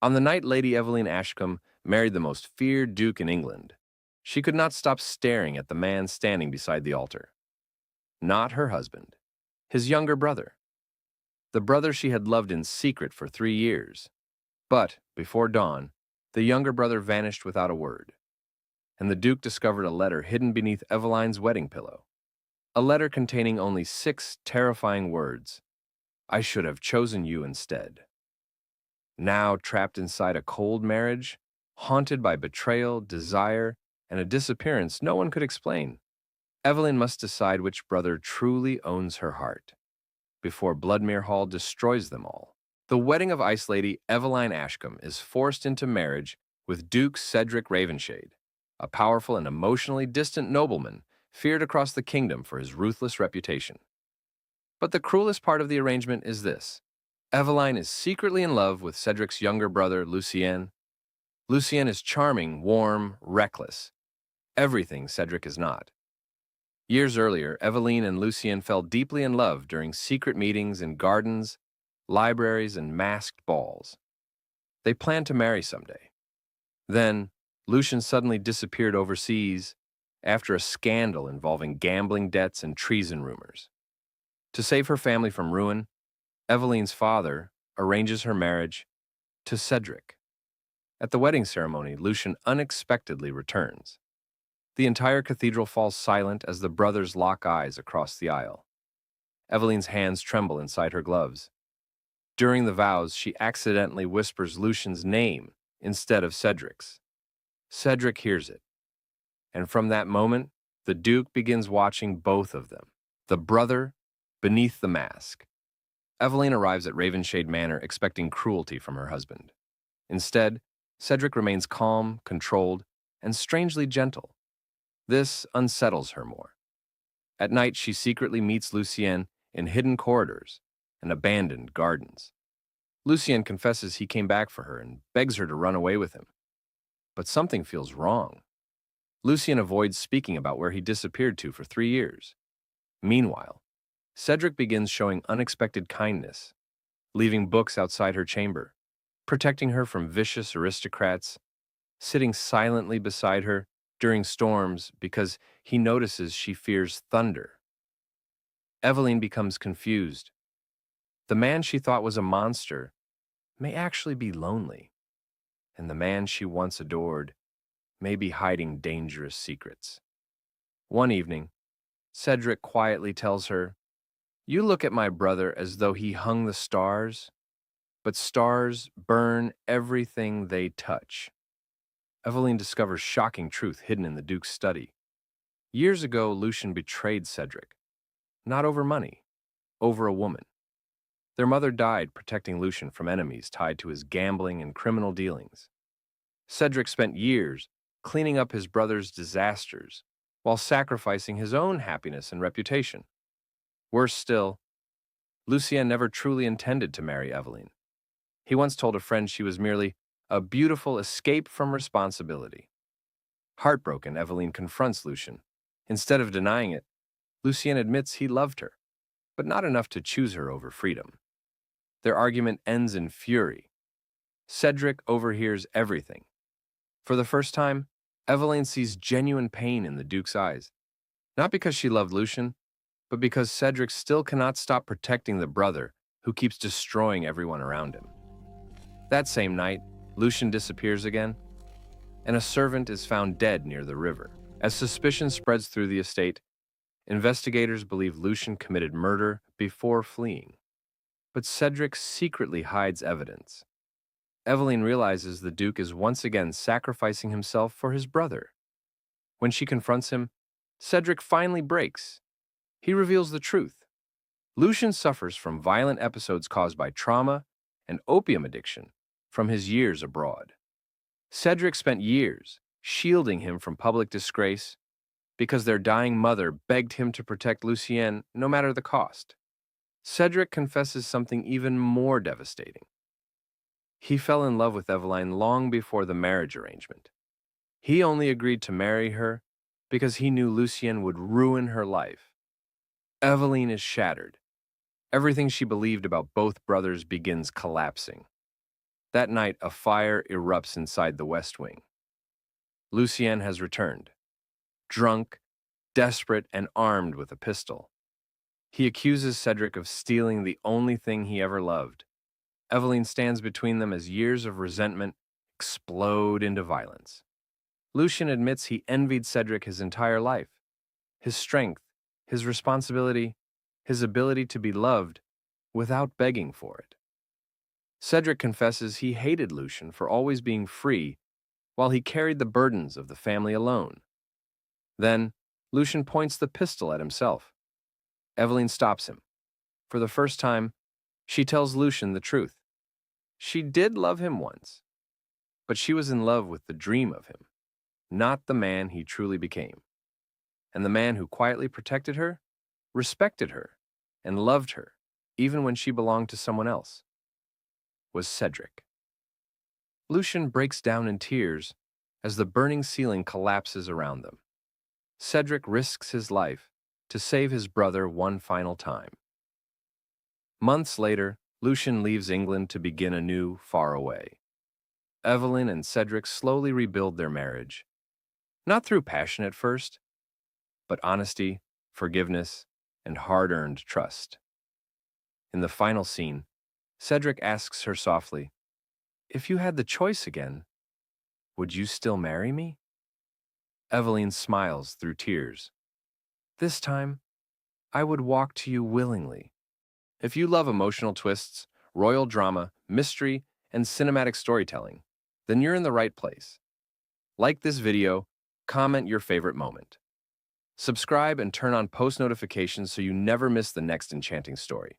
On the night Lady Eveline Ashcombe married the most feared duke in England, she could not stop staring at the man standing beside the altar. Not her husband, his younger brother, the brother she had loved in secret for 3 years. But, before dawn, the younger brother vanished without a word, and the duke discovered a letter hidden beneath Eveline's wedding pillow. A letter containing only 6 terrifying words: "I should have chosen you instead." Now trapped inside a cold marriage, haunted by betrayal, desire, and a disappearance no one could explain, Evelyn must decide which brother truly owns her heart before Bloodmere Hall destroys them all. The wedding of Ice Lady Eveline Ashcombe is forced into marriage with Duke Cedric Ravenshade, a powerful and emotionally distant nobleman feared across the kingdom for his ruthless reputation. But the cruelest part of the arrangement is this: Eveline is secretly in love with Cedric's younger brother, Lucien. Lucien is charming, warm, reckless, everything Cedric is not. Years earlier, Eveline and Lucien fell deeply in love during secret meetings in gardens, libraries, and masked balls. They planned to marry someday. Then, Lucien suddenly disappeared overseas after a scandal involving gambling debts and treason rumors. To save her family from ruin, Eveline's father arranges her marriage to Cedric. At the wedding ceremony, Lucien unexpectedly returns. The entire cathedral falls silent as the brothers lock eyes across the aisle. Eveline's hands tremble inside her gloves. During the vows, she accidentally whispers Lucien's name instead of Cedric's. Cedric hears it, and from that moment, the Duke begins watching both of them, the brother beneath the mask. Eveline arrives at Ravenshade Manor expecting cruelty from her husband. Instead, Cedric remains calm, controlled, and strangely gentle. This unsettles her more. At night, she secretly meets Lucien in hidden corridors and abandoned gardens. Lucien confesses he came back for her and begs her to run away with him. But something feels wrong. Lucien avoids speaking about where he disappeared to for 3 years. Meanwhile, Cedric begins showing unexpected kindness, leaving books outside her chamber, protecting her from vicious aristocrats, sitting silently beside her during storms because he notices she fears thunder. Eveline becomes confused. The man she thought was a monster may actually be lonely, and the man she once adored may be hiding dangerous secrets. One evening, Cedric quietly tells her, "You look at my brother as though he hung the stars, but stars burn everything they touch." Eveline discovers shocking truth hidden in the Duke's study. Years ago, Lucien betrayed Cedric, not over money, over a woman. Their mother died protecting Lucien from enemies tied to his gambling and criminal dealings. Cedric spent years cleaning up his brother's disasters while sacrificing his own happiness and reputation. Worse still, Lucien never truly intended to marry Eveline. He once told a friend she was merely a beautiful escape from responsibility. Heartbroken, Eveline confronts Lucien. Instead of denying it, Lucien admits he loved her, but not enough to choose her over freedom. Their argument ends in fury. Cedric overhears everything. For the first time, Eveline sees genuine pain in the Duke's eyes, not because she loved Lucien, but because Cedric still cannot stop protecting the brother who keeps destroying everyone around him. That same night, Lucien disappears again, and a servant is found dead near the river. As suspicion spreads through the estate, investigators believe Lucien committed murder before fleeing. But Cedric secretly hides evidence. Eveline realizes the Duke is once again sacrificing himself for his brother. When she confronts him, Cedric finally breaks. He reveals the truth. Lucien suffers from violent episodes caused by trauma and opium addiction from his years abroad. Cedric spent years shielding him from public disgrace because their dying mother begged him to protect Lucien no matter the cost. Cedric confesses something even more devastating. He fell in love with Eveline long before the marriage arrangement. He only agreed to marry her because he knew Lucien would ruin her life. Eveline is shattered. Everything she believed about both brothers begins collapsing. That night, a fire erupts inside the West Wing. Lucien has returned, drunk, desperate, and armed with a pistol. He accuses Cedric of stealing the only thing he ever loved. Eveline stands between them as years of resentment explode into violence. Lucien admits he envied Cedric his entire life. His strength, his responsibility, his ability to be loved without begging for it. Cedric confesses he hated Lucien for always being free while he carried the burdens of the family alone. Then, Lucien points the pistol at himself. Eveline stops him. For the first time, she tells Lucien the truth. She did love him once, but she was in love with the dream of him, not the man he truly became. And the man who quietly protected her, respected her, and loved her, even when she belonged to someone else, was Cedric. Lucien breaks down in tears as the burning ceiling collapses around them. Cedric risks his life to save his brother one final time. Months later, Lucien leaves England to begin anew far away. Eveline and Cedric slowly rebuild their marriage, not through passion at first, but honesty, forgiveness, and hard-earned trust. In the final scene, Cedric asks her softly, "If you had the choice again, would you still marry me?" Eveline smiles through tears. "This time, I would walk to you willingly." If you love emotional twists, royal drama, mystery, and cinematic storytelling, then you're in the right place. Like this video, comment your favorite moment. Subscribe and turn on post notifications so you never miss the next enchanting story.